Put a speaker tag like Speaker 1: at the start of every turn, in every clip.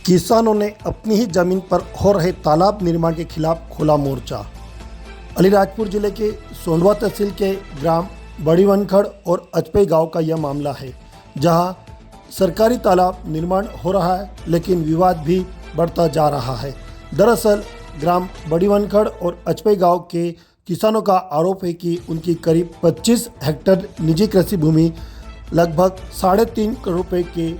Speaker 1: किसानों ने अपनी ही जमीन पर हो रहे तालाब निर्माण के खिलाफ खोला मोर्चा। अलीराजपुर जिले के सोंडवा तहसील के ग्राम बड़ी वनखड़ और अचपई गांव का यह मामला है, जहां सरकारी तालाब निर्माण हो रहा है, लेकिन विवाद भी बढ़ता जा रहा है। दरअसल ग्राम बड़ी वनखड़ और अचपई गांव के किसानों का आरोप है कि उनकी करीब 25 हेक्टेयर निजी कृषि भूमि लगभग 3.5 करोड़ रुपए के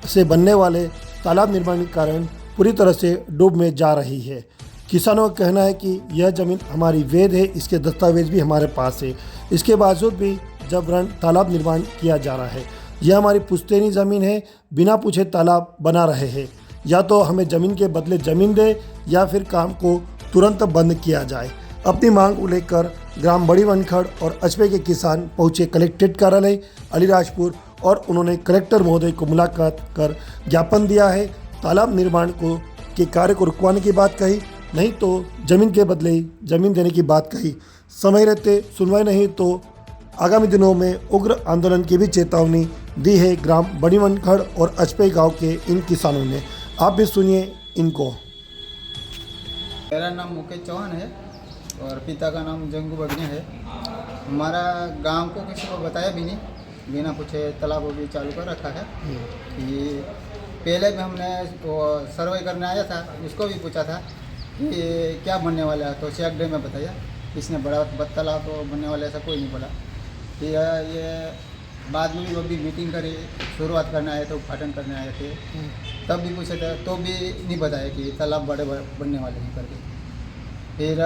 Speaker 1: से बनने वाले तालाब निर्माण के कारण पूरी तरह से डूब में जा रही है। किसानों का कहना है कि यह ज़मीन हमारी वैध है, इसके दस्तावेज भी हमारे पास है, इसके बावजूद भी जबरन तालाब निर्माण किया जा रहा है। यह हमारी पुश्तैनी ज़मीन है, बिना पूछे तालाब बना रहे हैं। या तो हमें ज़मीन के बदले ज़मीन दे या फिर काम को तुरंत बंद किया जाए। अपनी मांग को लेकर ग्राम बड़ी वनखड़ और अचपई के किसान पहुंचे कलेक्ट्रेट कार्यालय अलीराजपुर और उन्होंने कलेक्टर महोदय को मुलाकात कर ज्ञापन दिया है। तालाब निर्माण के कार्य को रुकवाने की बात कही, नहीं तो जमीन के बदले जमीन देने की बात कही। समय रहते सुनवाई नहीं तो आगामी दिनों में उग्र आंदोलन की भी चेतावनी दी है ग्राम बड़ी वनखड़ और अचपई गांव के इन किसानों ने। आप भी सुनिए इनको।
Speaker 2: मेरा नाम मुकेश चौहान है और पिता का नाम जंगू बगने है। हमारा गांव को किसी को बताया भी नहीं, बिना पूछे तालाब भी चालू कर रखा है। कि पहले भी हमने वो सर्वे करने आया था, उसको भी पूछा था कि क्या बनने वाला है, तो चेक डैम में बताया। इसने बड़ा तालाब तो बनने वाला ऐसा कोई नहीं बोला। फिर ये बाद में भी मीटिंग करी, शुरुआत करने आए थे, उद्घाटन करने आए थे, तब भी पूछे थे तो भी नहीं बताया कि तालाब बड़े बनने वाले हैं करके। फिर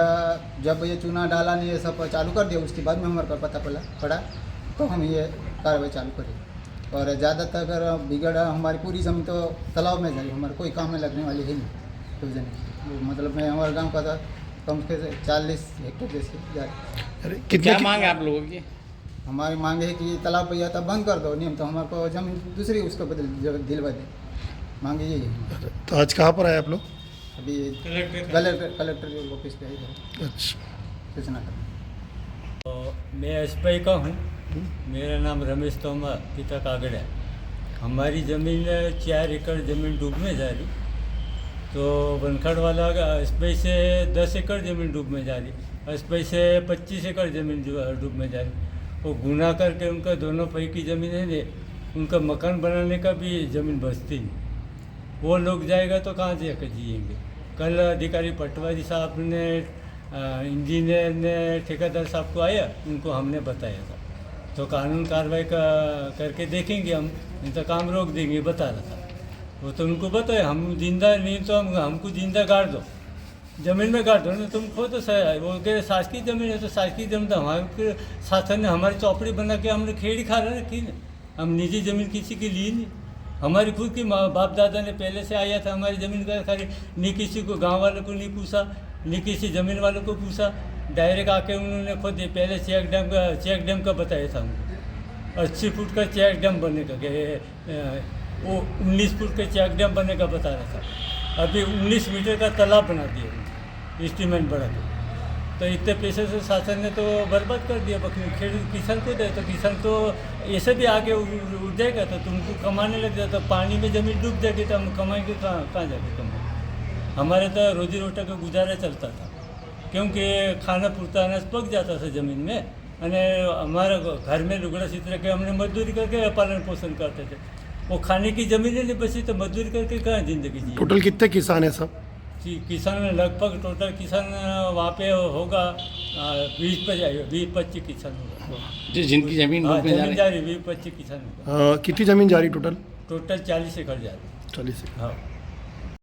Speaker 2: जब ये चूना डाला नहीं, ये सब चालू कर दिया, उसके बाद में हमारे को पता पड़ा तो हम ये कार्रवाई चालू करी। और ज़्यादातर अगर बिगड़ हमारी पूरी ज़मीन तो तालाब में जाएगी, हमारे कोई काम में लगने वाली है नहीं। तो मतलब मैं हमारे गांव का था कम से 40 हेक्टेयर जैसे जा रही।
Speaker 3: क्या मांग है आप लोगों की?
Speaker 2: हमारी मांग है कि तालाब भैया तब बंद कर दो, नहीं तो हमारे को जमीन दूसरी उसको बदल दिलवा दे। मांग यही है।
Speaker 1: तो आज कहाँ पर आए आप लोग?
Speaker 2: अभी कलेक्टर ऑफिस पे आई।
Speaker 1: अच्छा,
Speaker 2: सूचना कर।
Speaker 4: तो मैं अचपई का हूँ, मेरा नाम रमेश तोमर, पिता कागड़ है। हमारी ज़मीन 4 एकड़ ज़मीन डूब में जा रही, तो वनखड़ वाला अचपई से 10 एकड़ ज़मीन डूब में जा रही, अचपई से 25 एकड़ ज़मीन डूब में जा रही। वो गुना करके उनका दोनों पई की ज़मीन है ने, उनका मकान बनाने का भी ज़मीन बचती नहीं। वो लोग जाएगा तो कहाँ जाकर जिएंगे। कल अधिकारी पटवारी साहब ने, इंजीनियर ने, ठेकेदार साहब को आया, उनको हमने बताया था, तो कानून कार्रवाई करके देखेंगे हम, नहीं तो काम रोक देंगे, बता रहा था। वो तो उनको बताया, हम जिंदा नहीं तो हमको जिंदा गाड़ दो, ज़मीन में गाड़ दो ना, तुम खो तो सही। वो कह शासकीय ज़मीन है तो शासकीय ज़मीन, तो हमारे शासन ने हमारी चौपड़ी बना के हमने खेड़ी खा रखी ना। हम निजी ज़मीन किसी की ली नहीं, हमारी खुद की बाप दादा ने पहले से आया था हमारी ज़मीन का खाली, नहीं किसी को गांव वालों को नहीं पूछा, नहीं किसी ज़मीन वालों को पूछा, डायरेक्ट आके उन्होंने खुद पहले चेक डैम का बताया था हमको। 80 फुट का चेक डैम बनने का, वो 19 फुट का चेक डैम बनने का बता रहा था। अभी 19 मीटर का तालाब बना दिया एस्टीमेट बढ़ा के। तो इतने पैसे से शासन ने तो बर्बाद कर दिया। किसान को दे तो किसान तो ऐसे भी आगे उड़ जाएगा, तो तुमको कमाने लग जाता। तो पानी में ज़मीन डूब जाएगी तो हम कमाएंगे कहाँ जाके कमाएंगे। हमारे तो रोजी रोटी का गुजारा चलता था, क्योंकि खाना पूरता अनाज पक जाता था ज़मीन में, अने हमारे घर में लुगड़ा सितरा के हमने मजदूरी करके पालन पोषण करते थे। वो खाने की ज़मीन नहीं बची तो मजदूरी करके कहाँ ज़िंदगी जी।
Speaker 1: टोटल कितने किसान हैं सब?
Speaker 4: किसान लगभग टोटल किसान वहाँ पे होगा 20-25 किसान होगा,
Speaker 3: जिनकी ज़मीन डूब में
Speaker 4: जा रही 20-25 किसान होगा।
Speaker 1: कितनी ज़मीन जा रही टोटल?
Speaker 4: टोटल 40 एकड़ जा रही।
Speaker 1: 40 एकड़।
Speaker 4: हाँ।